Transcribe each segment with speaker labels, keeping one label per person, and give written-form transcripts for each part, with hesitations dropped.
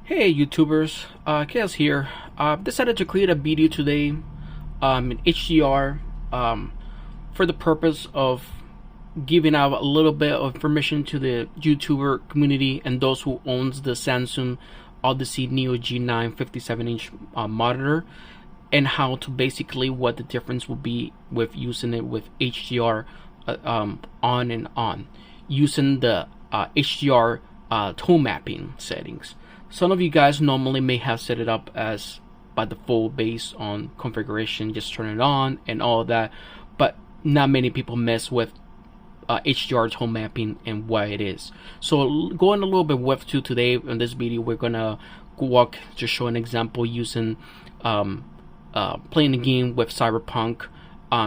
Speaker 1: Hey YouTubers, Chaos here. Decided to create a video today in HDR for the purpose of giving out a little bit of information to the YouTuber community and those who owns the Samsung Odyssey Neo G9 57-inch monitor, and how to basically what the difference will be with using it with HDR on and on, using the HDR tone mapping settings. Some of you guys normally may have set it up as by default based on configuration, just turn it on and all of that, but not many people mess with HDR tone mapping and why it is. So going a little bit with to today in this video, we're gonna walk to show an example using playing the game with Cyberpunk,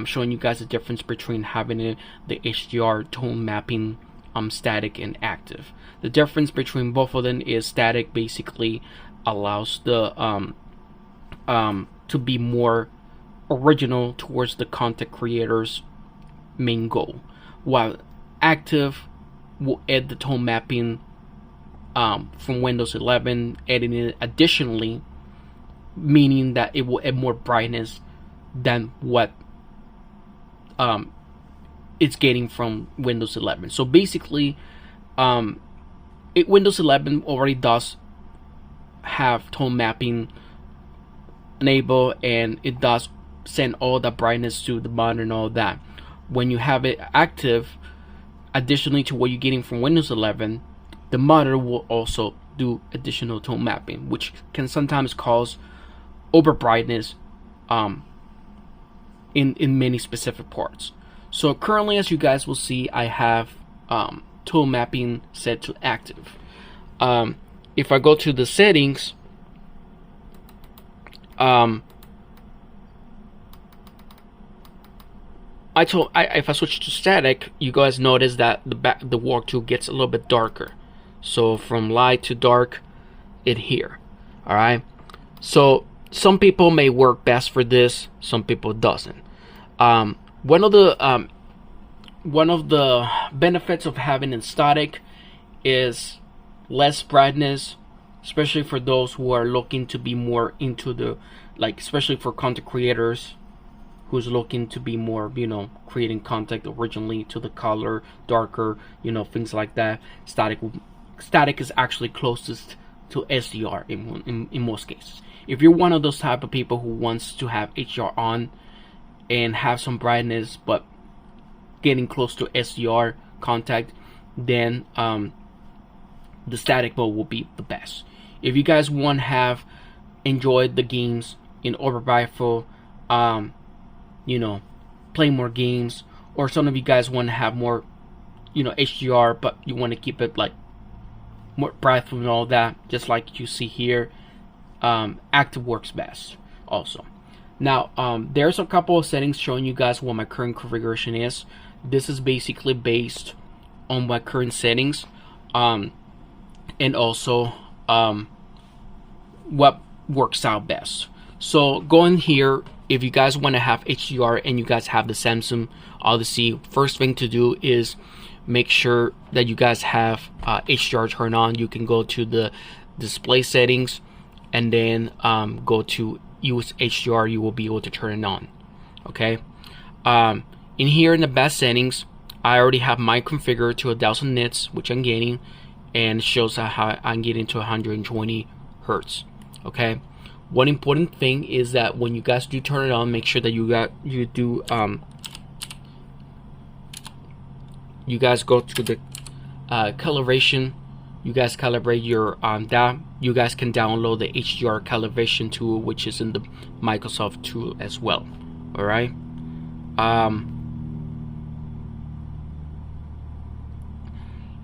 Speaker 1: showing you guys the difference between having the HDR tone mapping static and active. The difference between both of them is static basically allows the to be more original towards the content creator's main goal, while active will add the tone mapping from Windows 11, adding it additionally, meaning that it will add more brightness than what it's getting from Windows 11. So basically, Windows 11 already does have tone mapping enabled, and it does send all the brightness to the monitor and all that. When you have it active, additionally to what you're getting from Windows 11, the monitor will also do additional tone mapping, which can sometimes cause over brightness in many specific parts. So currently, as you guys will see, I have tone mapping set to active. If I go to the settings, if I switch to static, you guys notice that the walkthrough gets a little bit darker. So from light to dark, it here. All right. So some people may work best for this, some people doesn't. One of the benefits of having it static is less brightness, especially for those who are looking to be more into the, like, especially for content creators who's looking to be more, creating content originally to the color darker, things like that. Static is actually closest to SDR in most cases. If you're one of those type of people who wants to have HDR on and have some brightness but getting close to SDR contact, then the static mode will be the best. If you guys want to have enjoyed the games in overrifle, play more games, or some of you guys want to have more, HDR, but you want to keep it like more bright and all that, just like you see here, active works best also. Now, there's a couple of settings showing you guys what my current configuration is. This is basically based on my current settings, and also what works out best. So going here, if you guys want to have HDR and you guys have the Samsung Odyssey, first thing to do is make sure that you guys have HDR turned on. You can go to the display settings and then go to use HDR. You will be able to turn it on. Okay. In here in the best settings, I already have mine configured to 1000 nits, which I'm getting, and it shows how I'm getting to 120 hertz. Okay. One important thing is that when you guys do turn it on, make sure that you guys go to the calibration. You guys calibrate your that. You guys can download the HDR calibration tool, which is in the Microsoft tool as well. All right.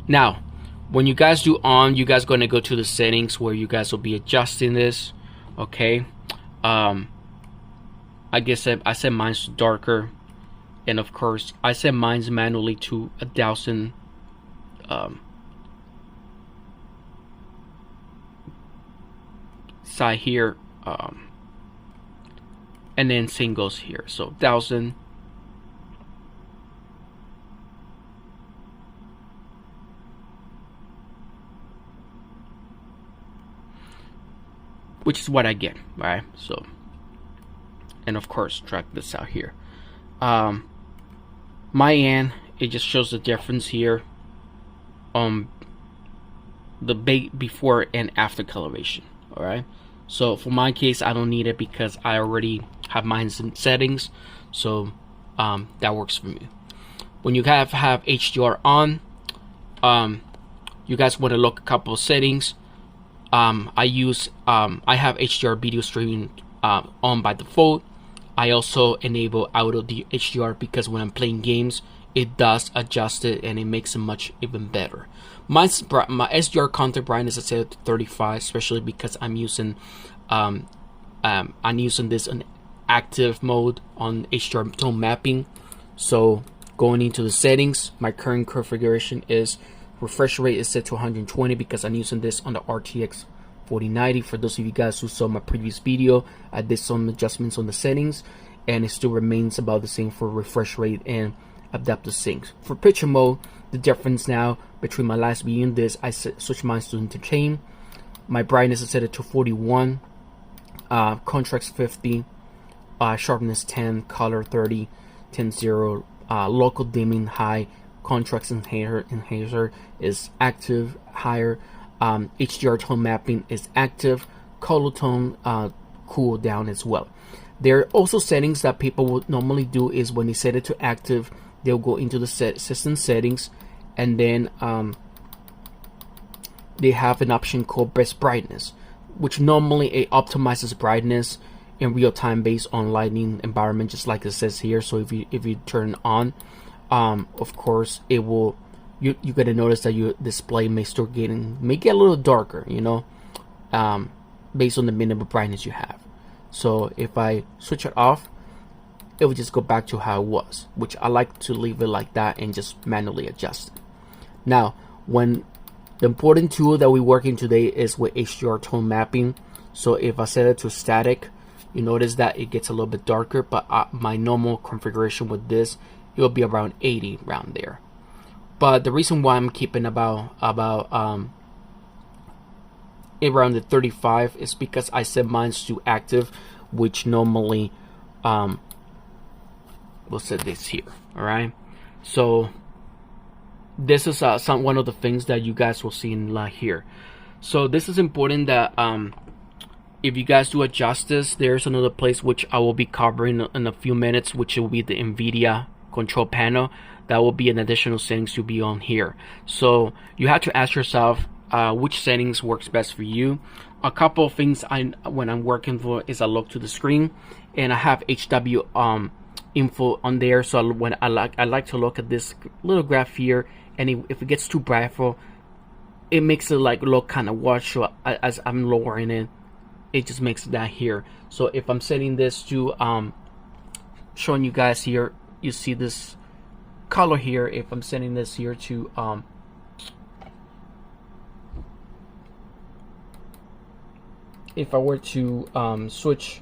Speaker 1: Now, when you guys do on, you guys gonna go to the settings where you guys will be adjusting this. Okay. I guess I set mine's darker, and of course I set mine's manually to 1000 side here, and then singles here, so 1000. which is what I get, right? So, and of course, track this out here. My end, it just shows the difference here. The before and after coloration. All right. So for my case, I don't need it because I already have mine in settings. So that works for me. When you have HDR on, you guys want to look a couple of settings. I have HDR video streaming on by default. I also enable auto HDR because when I'm playing games, it does adjust it and it makes it much even better. My SDR content brightness is set to 35, especially because I'm using this in active mode on HDR tone mapping. So going into the settings, my current configuration is refresh rate is set to 120 because I'm using this on the RTX 4090. For those of you guys who saw my previous video, I did some adjustments on the settings and it still remains about the same for refresh rate and adaptive sync. For picture mode, the difference now between my last video and this, I switched mine to entertain. My brightness is set to 41, contrast 50, sharpness 10, color 30, 10-0, local dimming high, contrast enhancer is active, higher, HDR tone mapping is active, color tone cool down as well. There are also settings that people would normally do is when they set it to active, they'll go into the system settings and then they have an option called best brightness, which normally it optimizes brightness in real time based on lighting environment, just like it says here. So if you turn on, of course it will, you're gonna notice that your display may get a little darker, you know, based on the minimum brightness you have. So if I switch it off, it will just go back to how it was, which I like to leave it like that and just manually adjust it. Now, when the important tool that we're working today is with HDR tone mapping. So if I set it to static, you notice that it gets a little bit darker, but my normal configuration with this, it will be around 80 around there. But the reason why I'm keeping about around the 35 is because I set mine to active, which normally we'll set this here. All right, so this is one of the things that you guys will see in here. So this is important that if you guys do adjust this, there's another place which I will be covering in a few minutes, which will be the NVIDIA control panel. That will be an additional settings to be on here. So you have to ask yourself which settings works best for you. A couple of things when I'm working for is I look to the screen and I have HW info on there. So when I like to look at this little graph here, and if it gets too bright, it makes it like look kind of washed. So as I'm lowering it, it just makes that here. So if I'm setting this to showing you guys here, you see this color here. If I'm setting this here to if I were to switch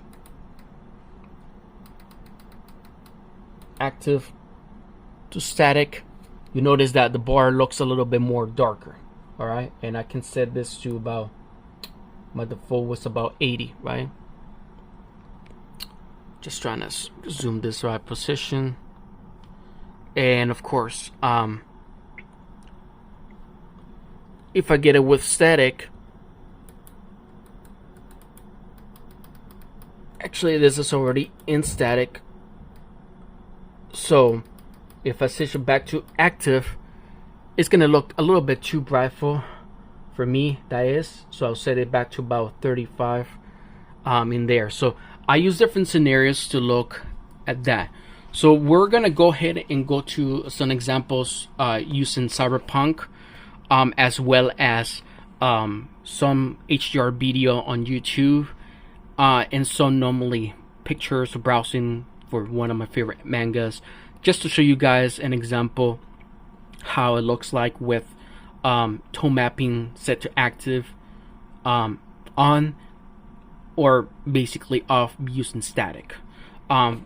Speaker 1: active to static, you notice that the bar looks a little bit more darker. All right, and I can set this to about, my default was about 80, right? Just trying to zoom this right position. And of course, if I get it with static, actually this is already in static. So if I switch it back to active, it's gonna look a little bit too bright for me, that is. So I'll set it back to about 35 in there. So I use different scenarios to look at that. So we're gonna go ahead and go to some examples using Cyberpunk, as well as some HDR video on YouTube, and some normally pictures of browsing for one of my favorite mangas, just to show you guys an example how it looks like with tone mapping set to active, on, or basically off using static.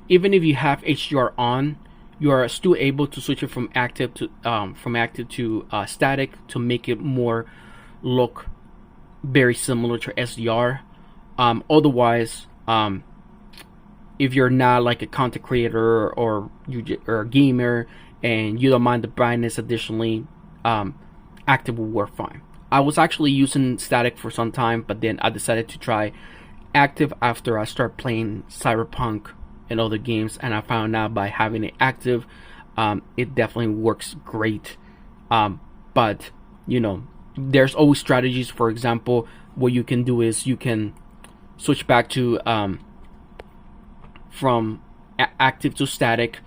Speaker 1: Even if you have HDR on, you are still able to switch it from active to static to make it more look very similar to SDR. Otherwise, if you're not like a content creator or or a gamer and you don't mind the brightness additionally, active will work fine. I was actually using static for some time, but then I decided to try active after I started playing Cyberpunk and other games, and I found out by having it active, it definitely works great. But you know, there's always strategies. For example, what you can do is you can switch back to from active to static,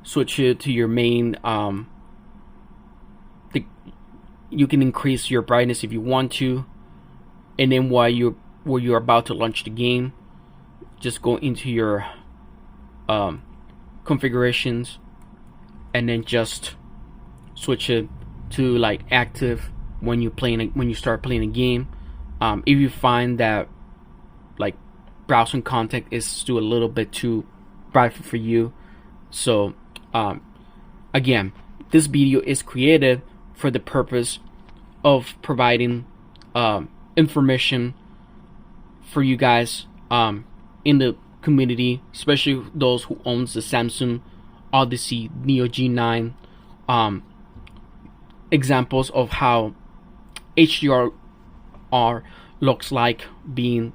Speaker 1: switch it to your main. You can increase your brightness if you want to, and then while you're about to launch the game, just go into your configurations, and then just switch it to like active when you start playing a game. If you find that like browsing content is still a little bit too bright for you, so again, this video is created for the purpose of providing information for you guys in the community, especially those who owns the Samsung Odyssey Neo G9, examples of how HDR looks like being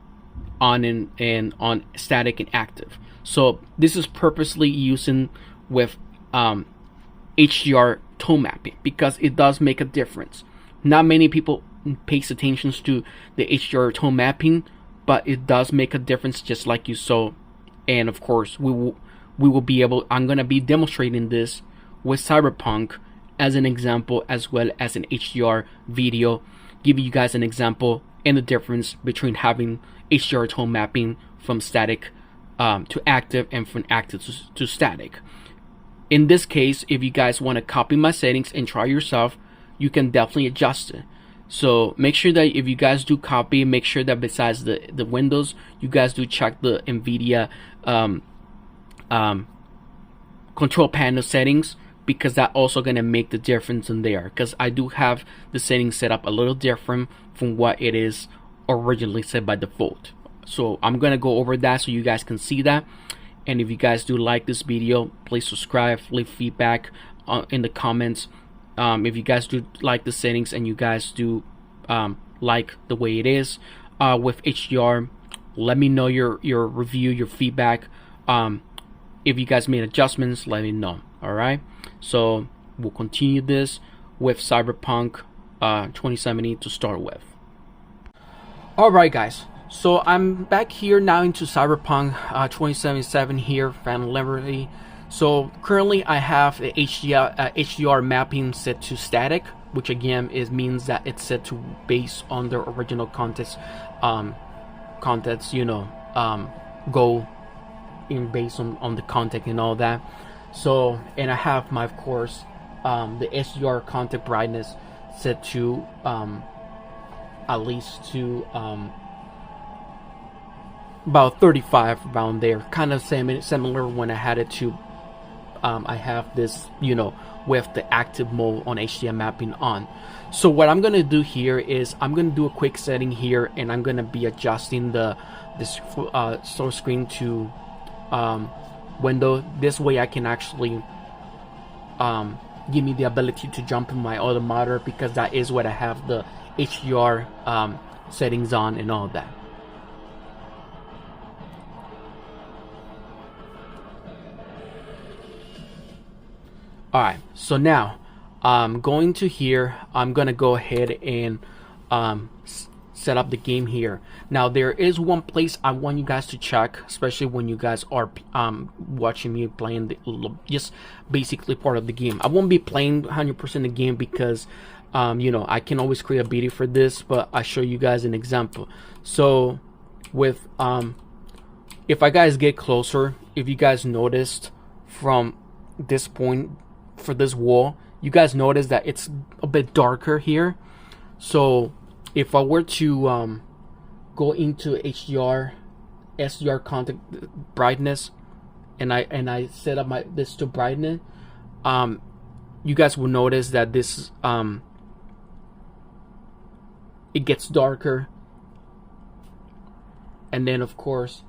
Speaker 1: on and on static and active. So this is purposely using with HDR tone mapping because it does make a difference. Not many people pays attention to the HDR tone mapping, but it does make a difference, just like you saw. And of course, we will be able. I'm gonna be demonstrating this with Cyberpunk as an example, as well as an HDR video, giving you guys an example and the difference between having HDR tone mapping from static to active and from active to static. In this case, if you guys want to copy my settings and try yourself, you can definitely adjust it. So make sure that if you guys do copy, make sure that besides the windows, you guys do check the NVIDIA control panel settings, because that also gonna make the difference in there, because I do have the settings set up a little different from what it is originally set by default. So I'm gonna go over that so you guys can see that. And if you guys do like this video, please subscribe, leave feedback in the comments. If you guys do like the settings and you guys do like the way it is with HDR, let me know your review, your feedback. If you guys made adjustments, let me know. Alright, so we'll continue this with Cyberpunk 2070 to start with. Alright guys, so I'm back here now into Cyberpunk 2077 here, Phantom Liberty. So currently I have the HDR mapping set to static, which again means that it's set to base on the original context, you know, go in based on the content and all that. So, and I have my, of course, the HDR content brightness set to at least to about 35, around there, kind of similar when I had it to I have this, you know, with the active mode on HDR mapping on. So what I'm gonna do here is I'm gonna do a quick setting here, and I'm gonna be adjusting this source screen to window. This way I can actually give me the ability to jump in my other monitor, because that is what I have the HDR settings on and all that. Alright, so now I'm going to here, I'm gonna go ahead and set up the game here. Now there is one place I want you guys to check, especially when you guys are watching me playing just basically part of the game. I won't be playing 100% the game because you know, I can always create a video for this, but I show you guys an example. So with if I guys get closer, if you guys noticed from this point for this wall, you guys notice that it's a bit darker here. So if I were to go into HDR content brightness, and I set up this to brightness, you guys will notice that this it gets darker and then of course,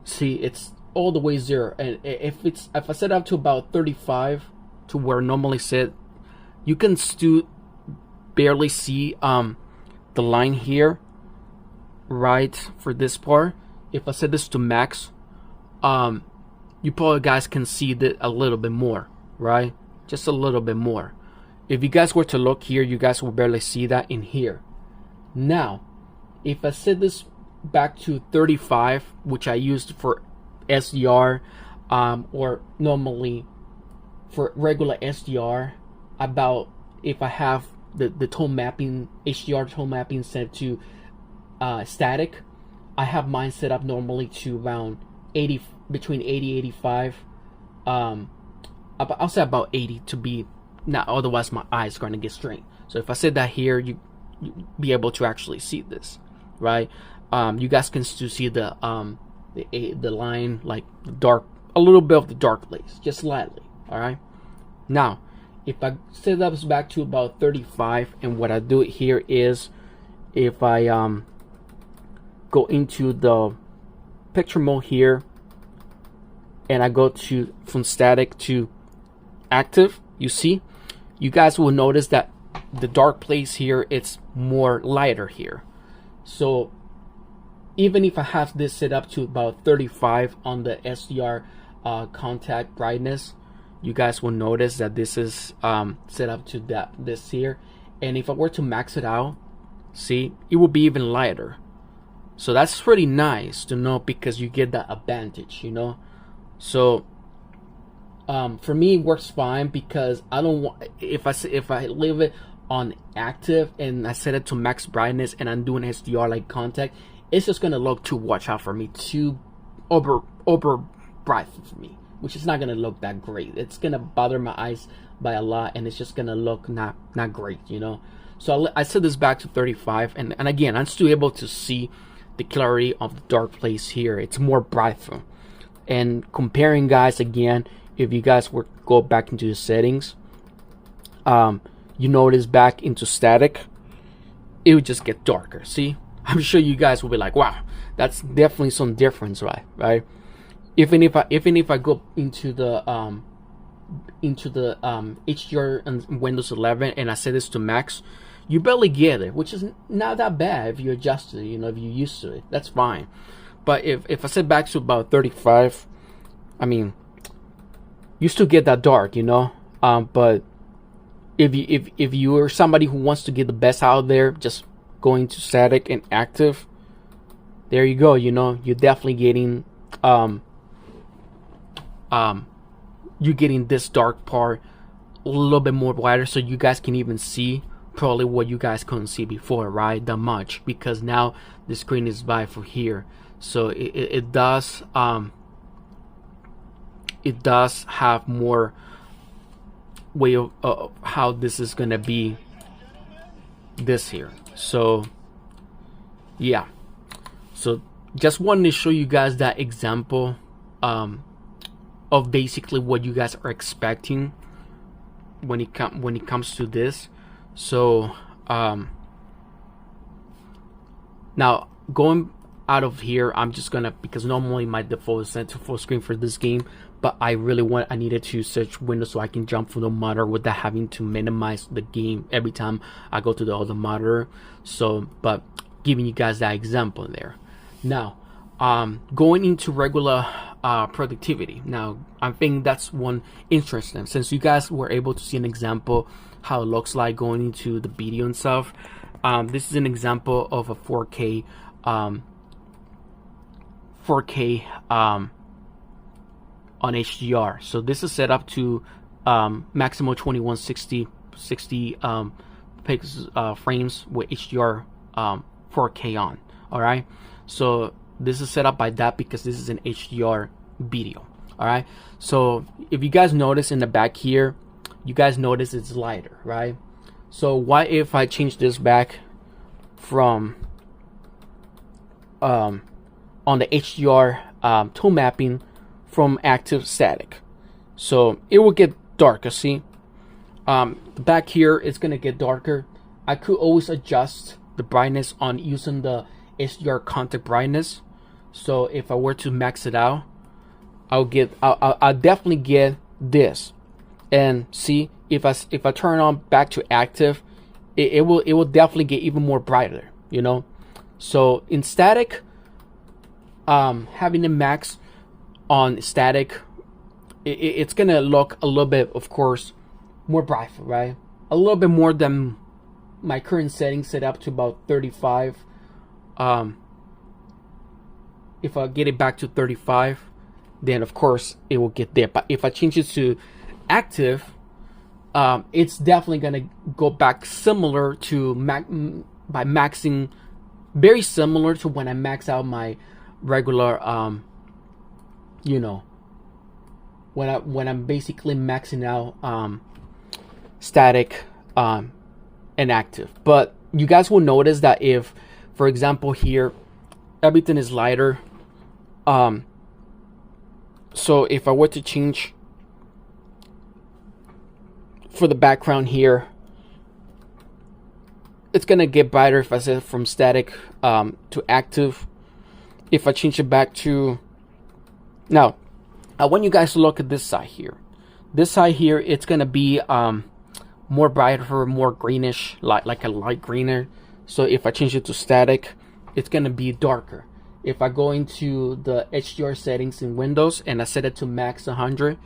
Speaker 1: see, it's all the way 0. And if I set up to about 35 to where normally set, you can still barely see the line here, right, for this part. If I set this to max, you probably guys can see that a little bit more, right? Just a little bit more. If you guys were to look here, you guys will barely see that in here. Now, if I set this back to 35, which I used for SDR, or normally for regular SDR, about, if I have the tone mapping, HDR tone mapping set to static, I have mine set up normally to around 80, between 80 85. I'll say about 80 to be, not, otherwise my eyes are going to get strained. So if I set that here, you be able to actually see this, right? You guys can still see the line, like the dark, a little bit of the dark lace, just slightly. All right. Now, if I set this back to about 35, and what I do here is, if I go into the picture mode here, and I go to from static to active, you see, you guys will notice that the dark place here, it's more lighter here. So even if I have this set up to about 35 on the SDR contact brightness, you guys will notice that this is set up to this here. And if I were to max it out, see, it will be even lighter. So that's pretty nice to know, because you get that advantage, you know. So for me, it works fine, because I don't want, if I leave it on active and I set it to max brightness and I'm doing SDR like contact, it's just gonna look too watch out for me, too over bright for me, which is not gonna look that great. It's gonna bother my eyes by a lot, and it's just gonna look not great, you know. So I set this back to 35, and again, I'm still able to see the clarity of the dark place here. It's more brighter. And comparing, guys, again, if you guys were go back into the settings, you notice back into static, it would just get darker. See, I'm sure you guys will be like, wow, that's definitely some difference, right? Even if I go into the HDR and Windows 11 and I set this to max, you barely get it, which is not that bad if you adjust it, you know, if you're used to it, that's fine. But if I set back to about 35, I mean, you still get that dark, you know. But if you are somebody who wants to get the best out there, just going to static and active, there you go. You know, you're definitely getting you're getting this dark part a little bit more wider, so you guys can even see probably what you guys couldn't see before, right? That much, because now the screen is by for here. So it does have more way of how this is gonna be this here. So yeah, so just wanted to show you guys that example of basically what you guys are expecting when it comes to this. So now going out of here, I'm just gonna, because normally my default is set to full screen for this game, but I needed to search Windows so I can jump from the monitor without having to minimize the game every time I go to the other monitor. So, but giving you guys that example there. Now, going into regular productivity. Now, I think that's one interesting, since you guys were able to see an example how it looks like going into the video and stuff. This is an example of a 4K on HDR. So this is set up to maximum 2160 frames with HDR 4K on. All right, so this is set up by that because this is an HDR video. All right, so if you guys notice in the back here, you guys notice it's lighter, right? So what if I change this back from on the HDR tone mapping from active static? So it will get darker. See, the back here it's gonna get darker. I could always adjust the brightness on using the HDR contact brightness. So if I were to max it out, I'll definitely get this. And see, if I turn on back to active, it will definitely get even more brighter, you know. So in static, having the max on static, it's gonna look a little bit, of course, more bright, right? A little bit more than my current settings, set up to about 35. If I get it back to 35, then of course it will get there. But if I change it to active, it's definitely gonna go back similar to by maxing, very similar to when I max out my regular, you know, when I'm basically maxing out static and active. But you guys will notice that if, for example, here everything is lighter, so if I were to change for the background here, it's gonna get brighter if I set it from static to active. If I change it back to, now I want you guys to look at this side here. This side here, it's gonna be more brighter, more greenish, like a light greener. So if I change it to static, it's gonna be darker. If I go into the HDR settings in Windows and I set it to max 100,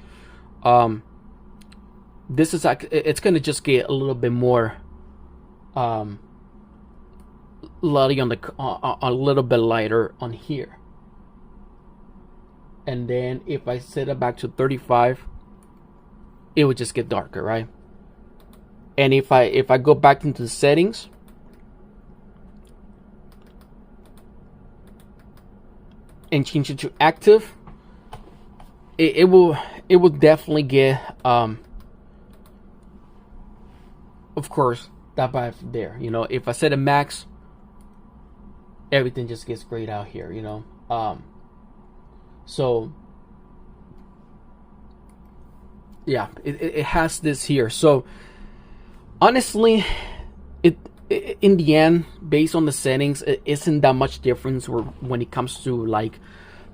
Speaker 1: this is like, it's gonna just get a little bit more lighty on the a little bit lighter on here. And then if I set it back to 35, it would just get darker, right? And if I go back into the settings, and change it to active, it will definitely get of course that vibe there, you know. If I set a max, everything just gets grayed out here, you know. So yeah, it has this here. So honestly, in the end, based on the settings, it isn't that much difference when it comes to like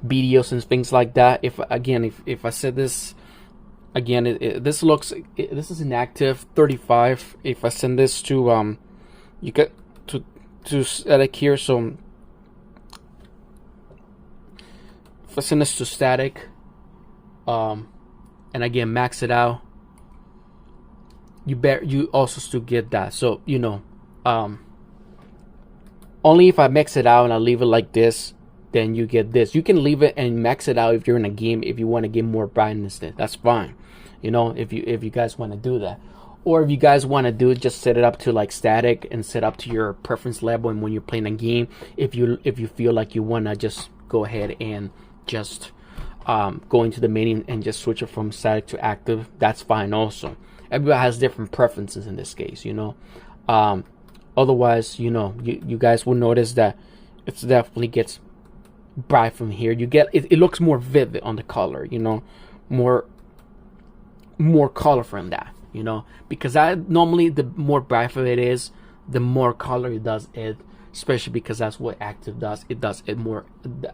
Speaker 1: videos and things like that. If I set this again, this is inactive 35. If I send this to you get to static here. So if I send this to static, and again max it out, you also still get that. So you know, only if I max it out and I leave it like this, then you get this. You can leave it and max it out if you're in a game, if you want to get more brightness, that's fine, you know, if you guys want to do that. Or if you guys want to do it, just set it up to like static and set up to your preference level. And when you're playing a game, if you feel like you want to just go ahead and just go into the menu and just switch it from static to active, that's fine also. Everybody has different preferences in this case, you know. Otherwise, you know, you guys will notice that it definitely gets bright from here. You get it looks more vivid on the color, you know, more color from that, you know, because normally the more bright it is, the more color it does it, especially because that's what active does. It does it more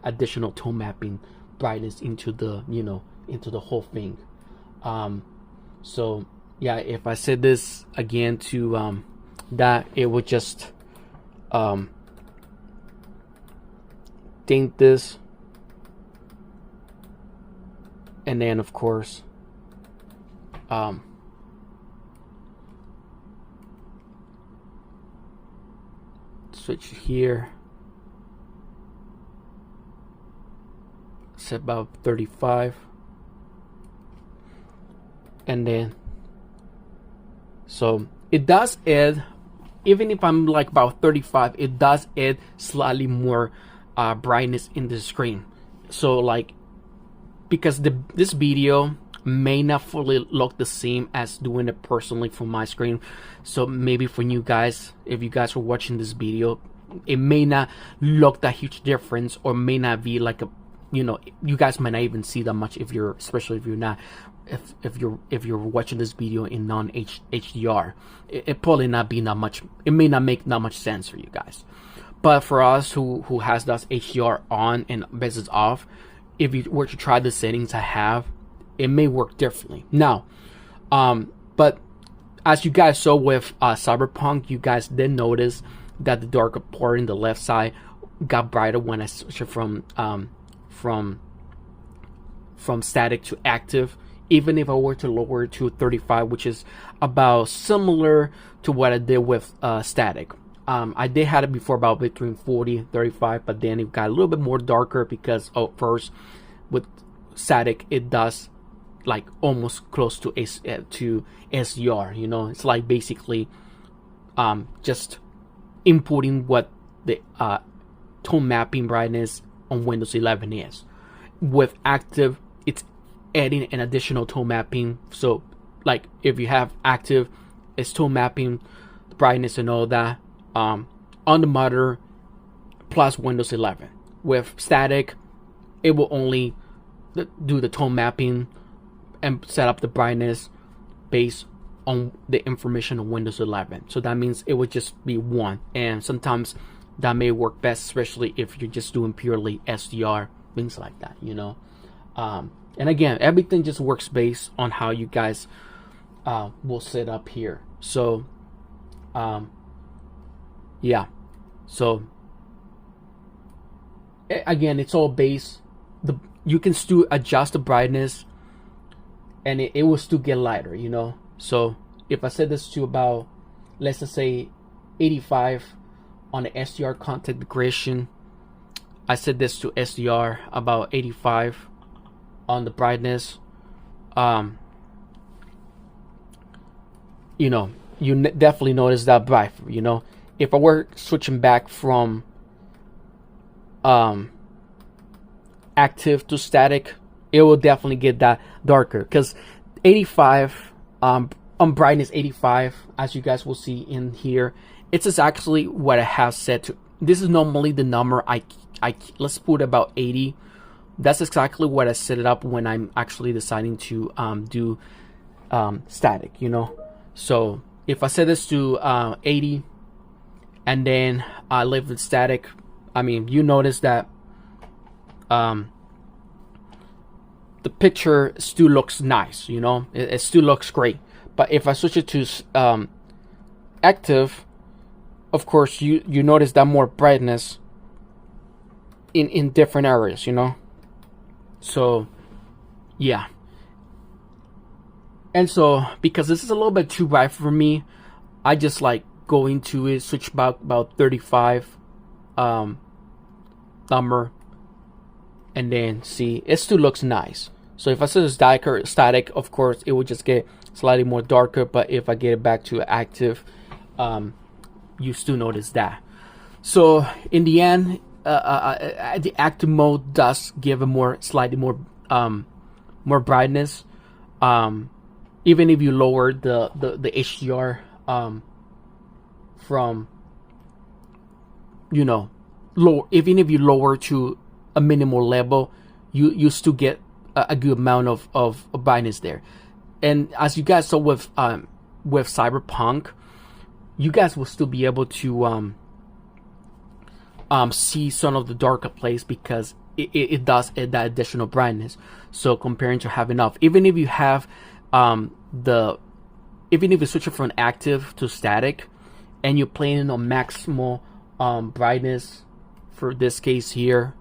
Speaker 1: additional tone mapping brightness into the, you know, into the whole thing. So yeah, if I set this again to that, it would just tint this, and then of course switch here, set about 35, and then so it does add, even if I'm like about 35, it does add slightly more brightness in the screen. So like, because this video may not fully look the same as doing it personally from my screen, so maybe for you guys, if you guys are watching this video, it may not look that huge difference, or may not be like a, you know, you guys might not even see that much if you're, especially if you're not, if you're watching this video in non-HDR, it probably not be that much, it may not make that much sense for you guys. But for us who has that HDR on and business off, if you were to try the settings I have, it may work differently. Now, but as you guys saw with Cyberpunk, you guys did notice that the darker part in the left side got brighter when I switched it from static to active. Even if I were to lower it to 35, which is about similar to what I did with static. I did have it before about between 40 and 35, but then it got a little bit more darker because first with static it does like almost close to SDR. You know, it's like basically just inputting what the tone mapping brightness on Windows 11 is. With active, it's adding an additional tone mapping. So like if you have active, it's tone mapping the brightness and all that on the monitor plus Windows 11. With static, it will only do the tone mapping and set up the brightness based on the information on Windows 11. So that means it would just be one, and sometimes that may work best, especially if you're just doing purely SDR, things like that, you know. And again, everything just works based on how you guys will set up here. So yeah, so again, it's all based. You can still adjust the brightness and it will still get lighter, you know. So if I set this to about, let's just say 85 on the SDR configuration, I set this to SDR about 85 on the brightness, you know, you definitely notice that bright, you know. If I were switching back from active to static, it will definitely get that darker, because 85 on brightness 85, as you guys will see in here, it's exactly what I have set to. This is normally the number I let's put about 80. That's exactly what I set it up when I'm actually deciding to do static, you know. So if I set this to 80 and then I leave it static, I mean, you notice that the picture still looks nice, you know. It still looks great. But if I switch it to active, of course you notice that more brightness in different areas, you know. So yeah, and so because this is a little bit too bright for me, I just like go into it, switch back about 35 number, and then see, it still looks nice. So if I set this static, of course it will just get slightly more darker, but if I get it back to active, you still notice that. So in the end, the active mode does give a slightly more brightness, even if you lower the HDR from, you know, low. Even if you lower to a minimal level, you still get a good amount of brightness there. And as you guys saw with Cyberpunk, you guys will still be able to see some of the darker place, because it does add that additional brightness. So comparing to having enough, even if you have even if you switch it from active to static and you're playing on maximal brightness, for this case here,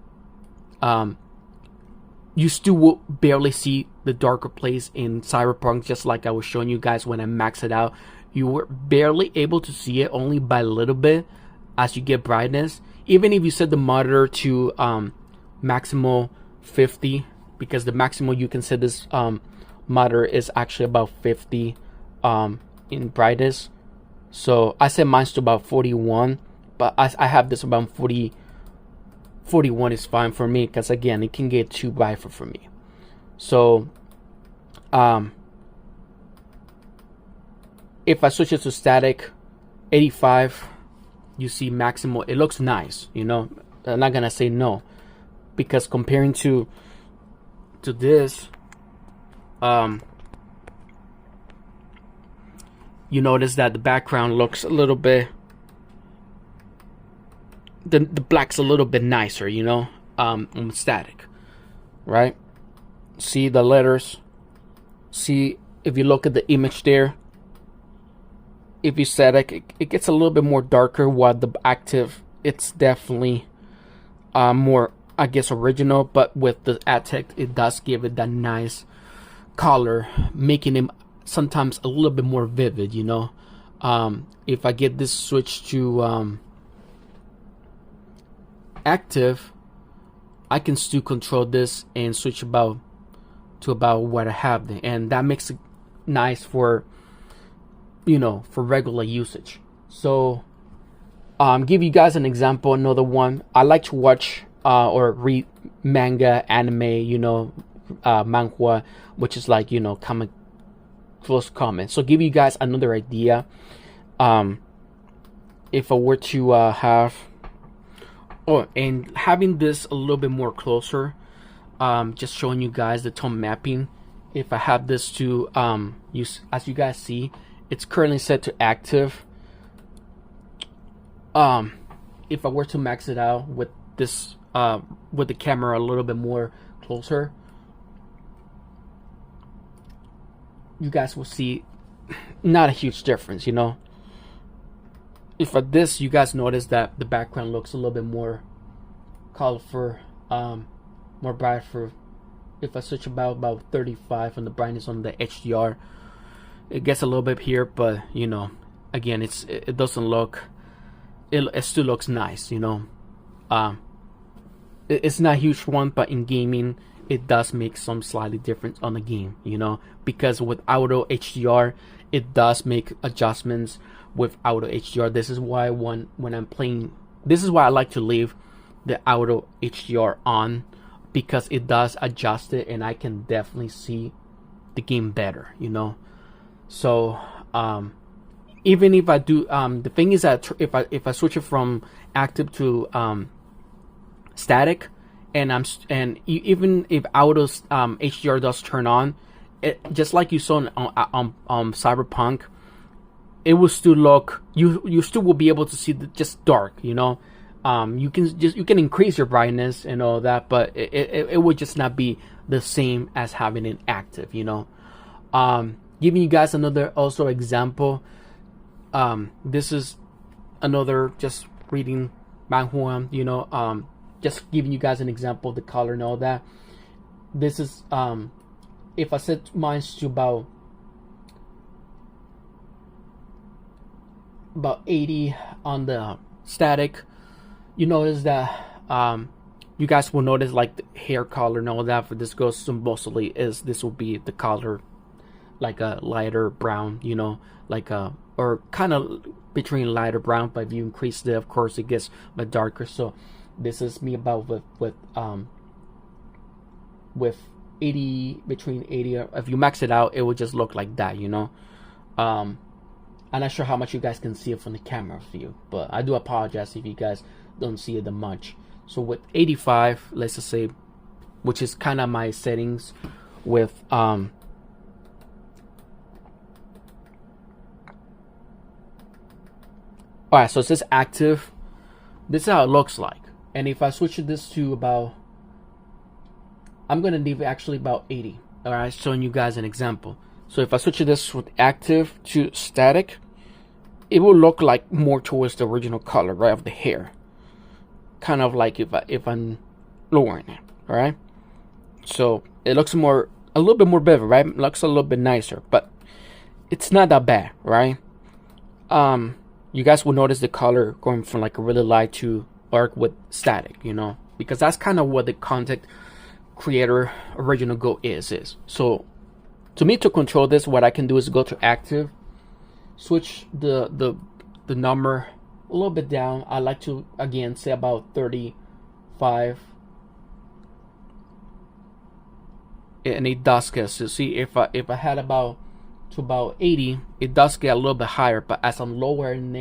Speaker 1: you still will barely see the darker place in Cyberpunk, just like I was showing you guys when I maxed it out. You were barely able to see it, only by a little bit as you get brightness. Even if you set the monitor to maximal 50, because the maximal you can set this monitor is actually about 50 in brightness. So I set mine to about 41, but I have this about 40. 41 is fine for me, because again, it can get too bright for me. So if I switch it to static 85, you see maximal, it looks nice, you know. I'm not gonna say no, because comparing to this, you notice that the background looks a little bit the black's a little bit nicer, you know, on static, right? See the letters. See, if you look at the image there, if you static, it gets a little bit more darker, while the active, it's definitely more, I guess, original. But with the Aztec, it does give it that nice color, making him sometimes a little bit more vivid, you know. If I get this switch to active, I can still control this and switch to about what I have there, and that makes it nice for, you know, for regular usage. So give you guys an example, another one. I like to watch or read manga, anime, you know, manhwa, which is like, you know, close comment. So give you guys another idea. If I were to have, and having this a little bit more closer, just showing you guys the tone mapping. If I have this to use, as you guys see, it's currently set to active. If I were to max it out with this, with the camera a little bit more closer, you guys will see not a huge difference, you know. If at this, you guys notice that the background looks a little bit more colorful, more bright. For if I switch about 35 on the brightness on the HDR, it gets a little bit here, but you know, again, it doesn't look, it still looks nice, you know. It's not a huge one, but in gaming it does make some slightly difference on the game, you know, because with auto HDR it does make adjustments with auto HDR. This is why when I'm playing, this is why I like to leave the auto HDR on, because it does adjust it and I can definitely see the game better, you know. So even if I do, the thing is that if I switch it from active to static, and even if auto HDR does turn on, it, just like you saw on Cyberpunk, it will still look, you still will be able to see the just dark, you know. You can increase your brightness and all that, but it would just not be the same as having it active, you know. Giving you guys another also example. This is another, just reading manhwa, you know, just giving you guys an example of the color and all that. This is if I set mine to about 80 on the static, you notice that you guys will notice like the hair color and all that for this goes to mostly is, this will be the color like a lighter brown, you know, like a, or kind of between lighter brown, but if you increase it, of course it gets a bit darker. So this is me about with 80, between 80, if you max it out it will just look like that, you know. I'm not sure how much you guys can see it from the camera view, but I do apologize if you guys don't see it that much. So with 85, let's just say, which is kind of my settings with alright, so it says active. This is how it looks like. And if I switch this to about, I'm gonna leave it actually about 80. Alright, showing you guys an example. So if I switch this with active to static, it will look like more towards the original color, right, of the hair. Kind of like if I'm lowering it, alright? So it looks more, a little bit more vivid, right? It looks a little bit nicer, but it's not that bad, right? You guys will notice the color going from like a really light to dark with static, you know, because that's kind of what the content creator original goal is. So to me, to control this, what I can do is go to active, switch the number a little bit down. I like to, again, say about 35, and it does get, so see, if I had about 80, it does get a little bit higher, but as I'm lowering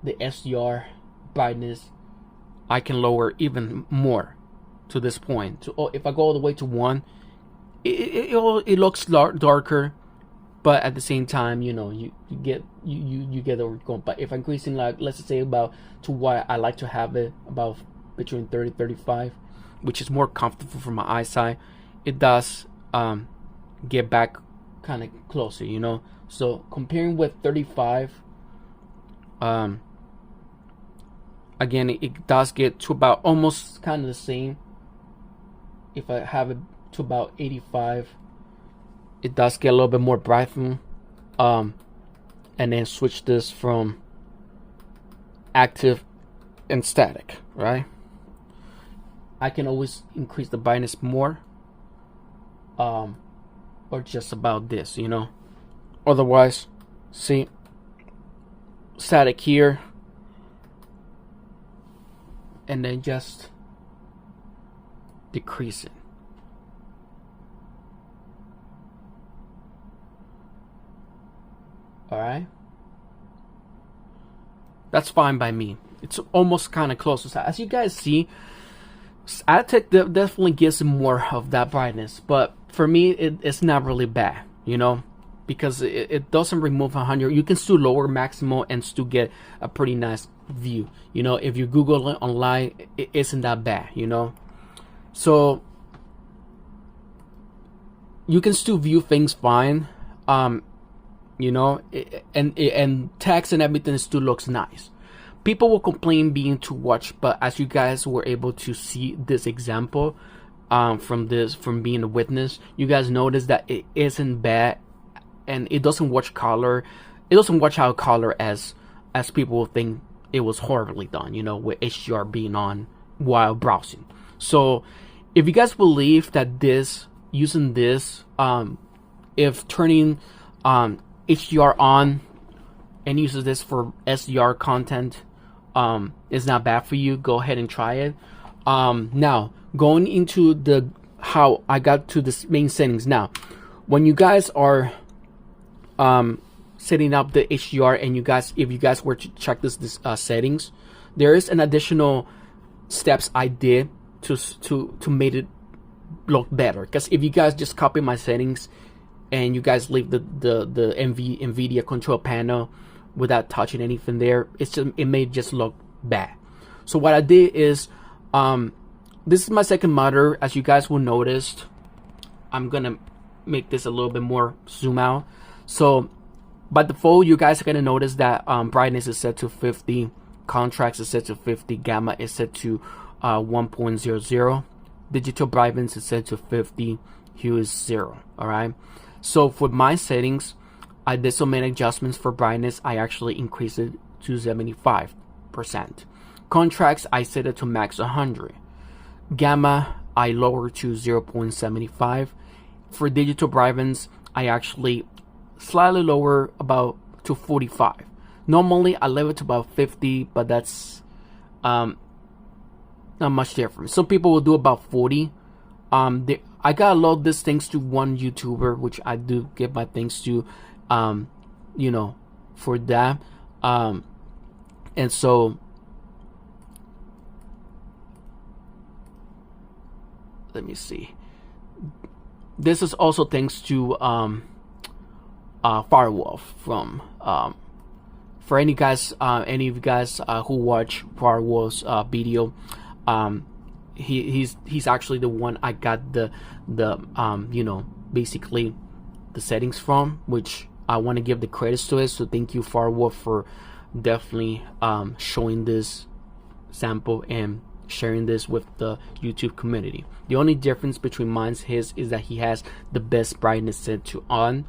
Speaker 1: the SDR brightness, I can lower even more to this point. So if I go all the way to 1, it looks darker, but at the same time, you know, you get where we're going. But if I'm increasing, like, let's say about to what I like to have it, about between 30-35, which is more comfortable for my eyesight, it does get back kind of closer, you know. So comparing with 35, again, it does get to about almost kind of the same. If I have it to about 85, it does get a little bit more brighten, and then switch this from active and static, right? I can always increase the brightness more, or just about this, you know. Otherwise, see, static here, and then just decrease it. All right, that's fine by me. It's almost kind of close. So as you guys see, Aztec definitely gives more of that brightness, but for me, it's not really bad, you know, because it doesn't remove 100. You can still lower maximal and still get a pretty nice view, you know. If you Google it online, it isn't that bad, you know. So you can still view things fine, you know, and text and everything still looks nice. People will complain being too much, but as you guys were able to see this example from being a witness, you guys notice that it isn't bad, and it doesn't watch color. It doesn't watch out color as people will think it was horribly done, you know, with HDR being on while browsing. So if you guys believe that this, using this, if turning HDR on and uses this for SDR content is not bad for you, go ahead and try it. Now going into the how I got to the main settings. Now when you guys are setting up the HDR, and if you guys were to check this settings, there is an additional steps I did to make it look better. Because if you guys just copy my settings and you guys leave the NVIDIA control panel without touching anything there, it may just look bad. So what I did is, this is my second monitor. As you guys will notice, I'm gonna make this a little bit more zoom out. So by default, you guys are gonna notice that brightness is set to 50, contrast is set to 50, gamma is set to 1.00, digital brightness is set to 50, hue is 0. All right. So for my settings, I did so many adjustments for brightness. I actually increased it to 75%. Contrast, I set it to max 100. Gamma, I lowered to 0.75. For digital brightness, I actually slightly lower about to 45. Normally, I leave it to about 50, but that's not much different. Some people will do about 40. I got a lot of this thanks to one YouTuber, which I do give my thanks to, you know, for that. And so let me see. This is also thanks to Firewolf from for any of you guys who watch Firewolf's video. He's actually the one I got the you know, basically the settings from, which I want to give the credits to it. So thank you, Firewolf, for definitely showing this sample and sharing this with the YouTube community. The only difference between mine and his is that he has the best brightness set to on,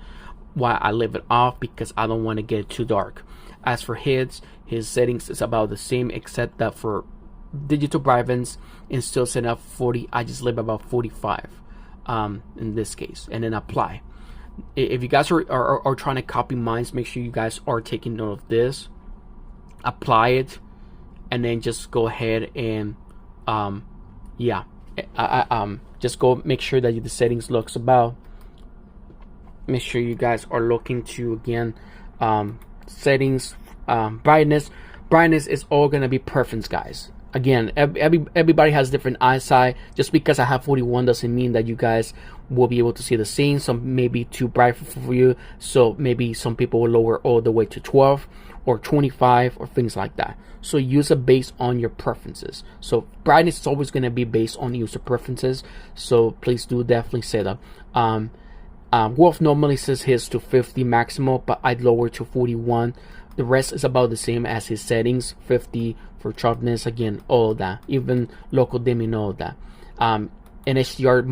Speaker 1: while I leave it off because I don't want to get it too dark. As for his settings is about the same, except that for digital brightness and still set up 40, I just leave about 45 in this case, and then apply. If you guys are trying to copy mine, make sure you guys are taking note of this. Apply it, and then just go ahead and yeah, just go make sure that the settings looks about. Make sure you guys are looking to, again, settings, brightness is all gonna be preference, guys. again, everybody has different eyesight. Just because I have 41 doesn't mean that you guys will be able to see the same. Some may be too bright for you, so maybe some people will lower all the way to 12 or 25 or things like that. So use it based on your preferences. So brightness is always going to be based on user preferences, so please do definitely set up. Wolf normally says his to 50 maximal, but I'd lower to 41. The rest is about the same as his settings. 50 for sharpness, again, all of that, even local dimming, all of that. And HDR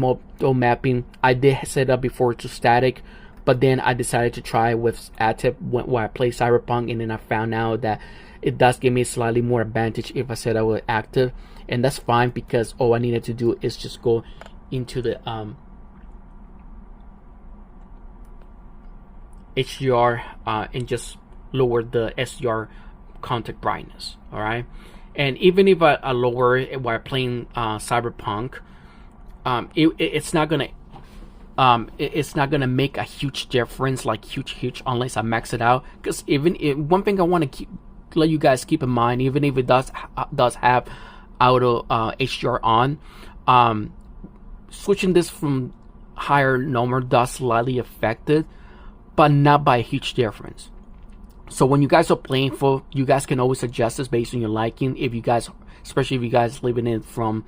Speaker 1: mapping, I did set up before to static, but then I decided to try with active when I play Cyberpunk, and then I found out that it does give me slightly more advantage if I set up with active, and that's fine because all I needed to do is just go into the HDR and just lower the SDR contact brightness. All right, and even if I lower it while playing Cyberpunk, it's not gonna make a huge difference, like huge, unless I max it out. Because one thing I want to let you guys keep in mind, even if it does have auto HDR on, switching this from higher normal does slightly affect it, but not by a huge difference. So when you guys are playing full, you guys can always adjust this based on your liking. If you guys, especially if you guys living in from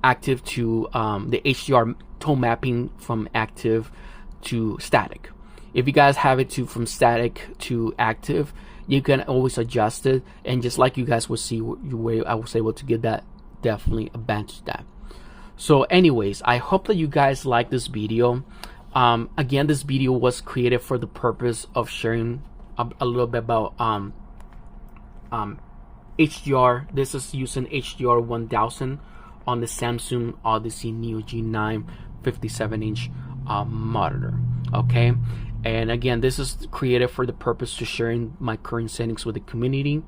Speaker 1: active to the HDR tone mapping from active to static. If you guys have it to from static to active, you can always adjust it, and just like you guys will see where I was able to get that definitely advantage that. So anyways, I hope that you guys like this video. Again, this video was created for the purpose of sharing a little bit about HDR. This is using HDR 1000 on the Samsung Odyssey Neo G9 57-inch monitor. Okay, and again, this is created for the purpose of sharing my current settings with the community,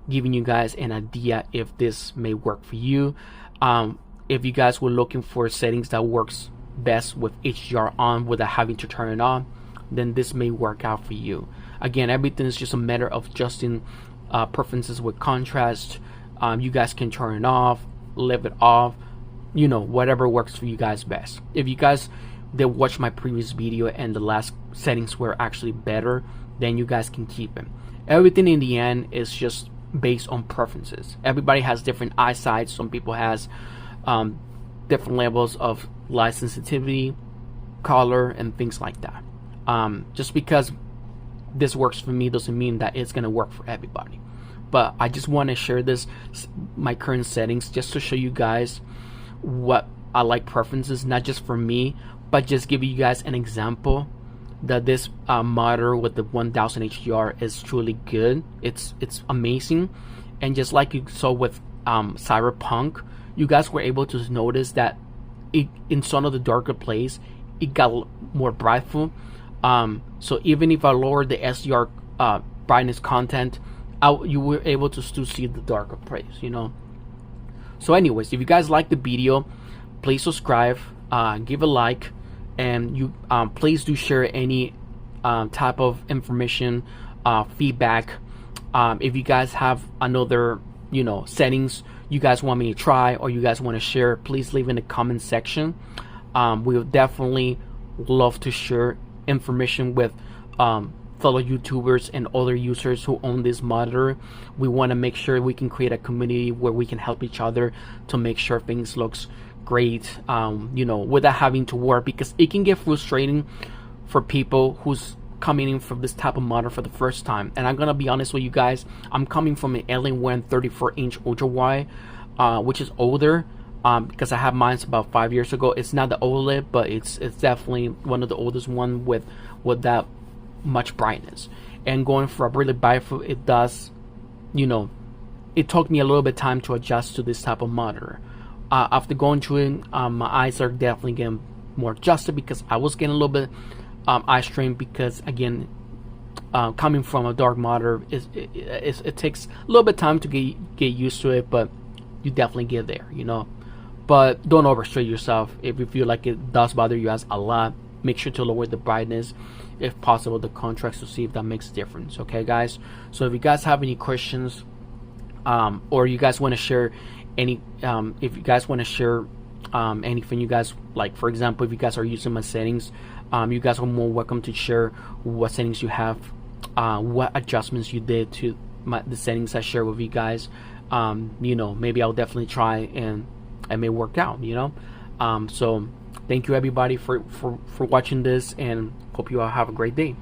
Speaker 1: giving you guys an idea if this may work for you. If you guys were looking for settings that works best with HDR on without having to turn it on, then this may work out for you. Again, everything is just a matter of adjusting preferences with contrast. You guys can turn it off, leave it off, whatever works for you guys best. If you guys did watch my previous video and the last settings were actually better, then you guys can keep it. Everything in the end is just based on preferences. Everybody has different eyesight. Some people has different levels of light sensitivity, color, and things like that. Just because this works for me doesn't mean that it's gonna work for everybody. But I just want to share my current settings, just to show you guys what I like preferences, not just for me, but just give you guys an example that this monitor with the 1000 HDR is truly good. It's amazing, and just like you saw with Cyberpunk, you guys were able to notice that in some of the darker place, it got more brightful. So even if I lower the SDR brightness content, you were able to still see the darker place, So anyways, if you guys like the video, please subscribe, give a like, and you please do share any type of information, feedback. If you guys have another settings you guys want me to try, or you guys want to share, please leave in the comment section. We'll definitely love to share information with fellow YouTubers and other users who own this monitor. We want to make sure we can create a community where we can help each other to make sure things looks great, without having to work, because it can get frustrating for people who's coming in from this type of monitor for the first time. And I'm gonna be honest with you guys, I'm coming from an Alienware 34-inch ultra wide, which is older, because I have mine about 5 years ago. It's not the OLED, but it's definitely one of the oldest one with that much brightness. And going for a really bifocal, it does, it took me a little bit of time to adjust to this type of monitor. After going through it, my eyes are definitely getting more adjusted, because I was getting a little bit eye strain, because again, coming from a dark monitor, it takes a little bit of time to get used to it, but you definitely get there, But don't overstrate yourself. If you feel like it does bother you guys a lot, make sure to lower the brightness, if possible the contrast, to see if that makes a difference. Okay guys, so if you guys have any questions, or you guys want to share any, if you guys want to share anything you guys like. For example, if you guys are using my settings, you guys are more welcome to share what settings you have, what adjustments you did to the settings I share with you guys. You know, maybe I'll definitely try and it may work out, you know. So thank you everybody for watching this, and hope you all have a great day.